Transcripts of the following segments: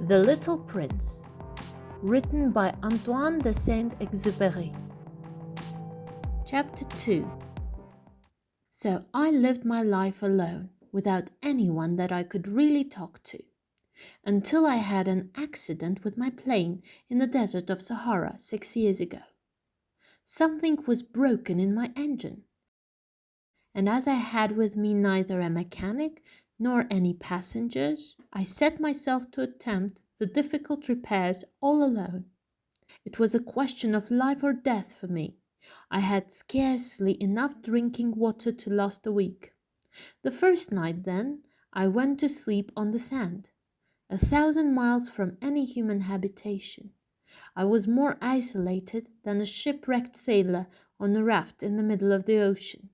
The Little Prince, written by Antoine de Saint-Exupery. Chapter 2. So I lived my life alone, without anyone that I could really talk to, until I had an accident with my plane in the desert of Sahara 6 years ago. Something was broken in my engine, and as I had with me neither a mechanic nor any passengers, I set myself to attempt the difficult repairs all alone. It was a question of life or death for me. I had scarcely enough drinking water to last a week. The first night, then, I went to sleep on the sand, 1,000 miles from any human habitation. I was more isolated than a shipwrecked sailor on a raft in the middle of the ocean.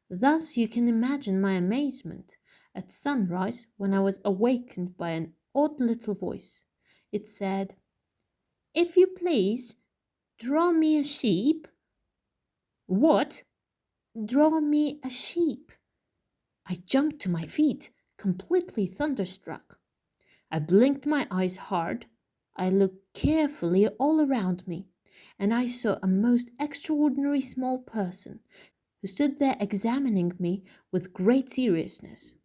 Thus you can imagine my amazement at sunrise when I was awakened by an odd little voice. It said, "If you please, draw me a sheep." "What?" "Draw me a sheep." I jumped to my feet, completely thunderstruck. I blinked my eyes hard. I looked carefully all around me, and I saw a most extraordinary small person who stood there examining me with great seriousness.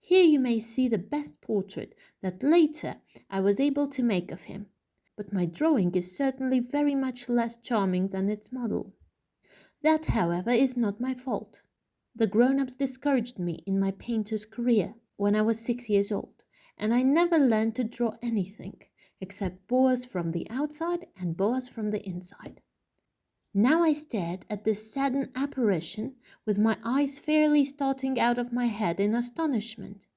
Here you may see the best portrait that later I was able to make of him, but my drawing is certainly very much less charming than its model. That, however, is not my fault. The grown-ups discouraged me in my painter's career when I was 6 years old, and I never learned to draw anything except boas from the outside and boas from the inside. Now I stared at this saddened apparition with my eyes fairly starting out of my head in astonishment.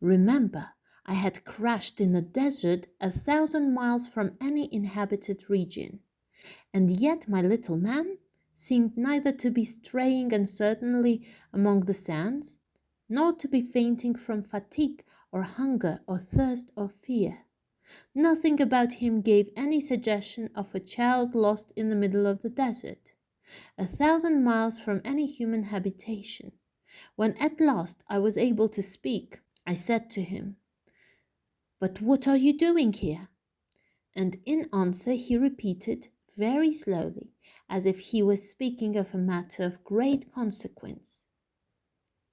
Remember, I had crashed in the desert 1,000 miles from any inhabited region, and yet my little man seemed neither to be straying uncertainly among the sands, nor to be fainting from fatigue or hunger or thirst or fear. Nothing about him gave any suggestion of a child lost in the middle of the desert, 1,000 miles from any human habitation. When at last I was able to speak, I said to him, "But what are you doing here?" And in answer he repeated very slowly, as if he was speaking of a matter of great consequence,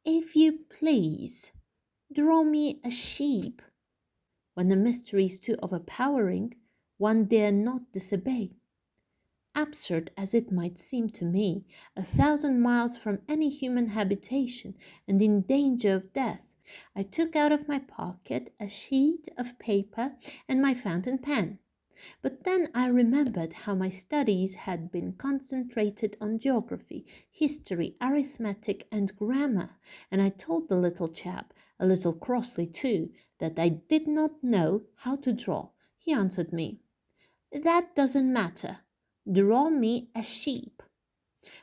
"If you please, draw me a sheep." When the mystery is too overpowering, one dare not disobey. Absurd as it might seem to me, 1,000 miles from any human habitation and in danger of death, I took out of my pocket a sheet of paper and my fountain pen. But then I remembered how my studies had been concentrated on geography, history, arithmetic, and grammar, and I told the little chap, a little crossly too, that I did not know how to draw. He answered me, "That doesn't matter. Draw me a sheep."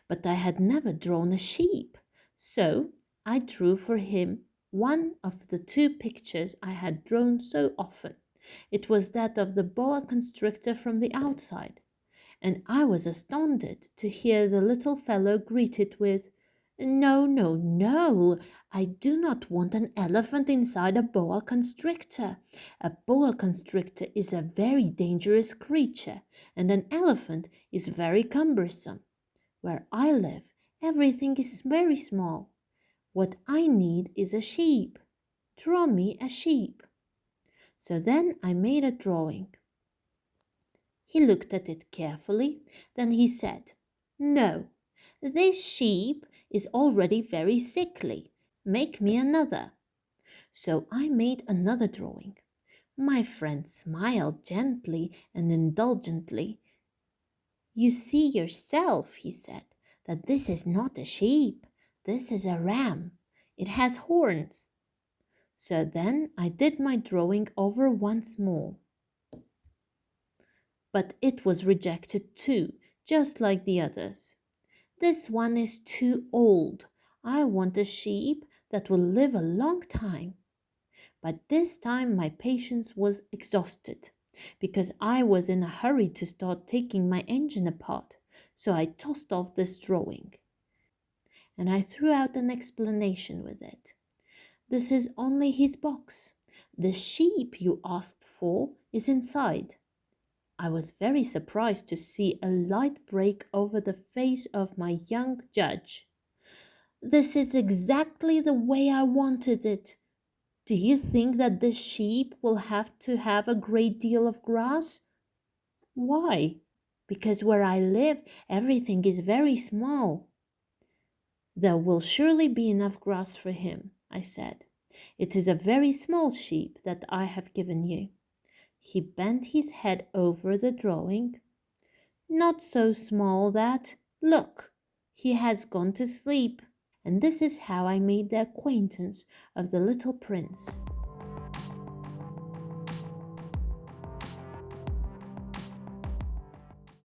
But I had never drawn a sheep, so I drew for him one of the 2 pictures I had drawn so often. It was that of the boa constrictor from the outside, and I was astounded to hear the little fellow greet it with, "No, no, no, I do not want an elephant inside a boa constrictor. A boa constrictor is a very dangerous creature, and an elephant is very cumbersome. Where I live, everything is very small. What I need is a sheep. Draw me a sheep." So then I made a drawing. He looked at it carefully. Then he said, "No, this sheep is already very sickly. Make me another." So I made another drawing. My friend smiled gently and indulgently. "You see yourself," he said, "that this is not a sheep. This is a ram. It has horns." So then I did my drawing over once more. But it was rejected too, just like the others. "This one is too old. I want a sheep that will live a long time." But this time my patience was exhausted, because I was in a hurry to start taking my engine apart, so I tossed off this drawing. And I threw out an explanation with it. "This is only his box. The sheep you asked for is inside." I was very surprised to see a light break over the face of my young judge. "This is exactly the way I wanted it. Do you think that this sheep will have to have a great deal of grass?" "Why?" "Because where I live, everything is very small." "There will surely be enough grass for him," I said. "It is a very small sheep that I have given you." He bent his head over the drawing. "Not so small that, look, he has gone to sleep." And this is how I made the acquaintance of the little prince.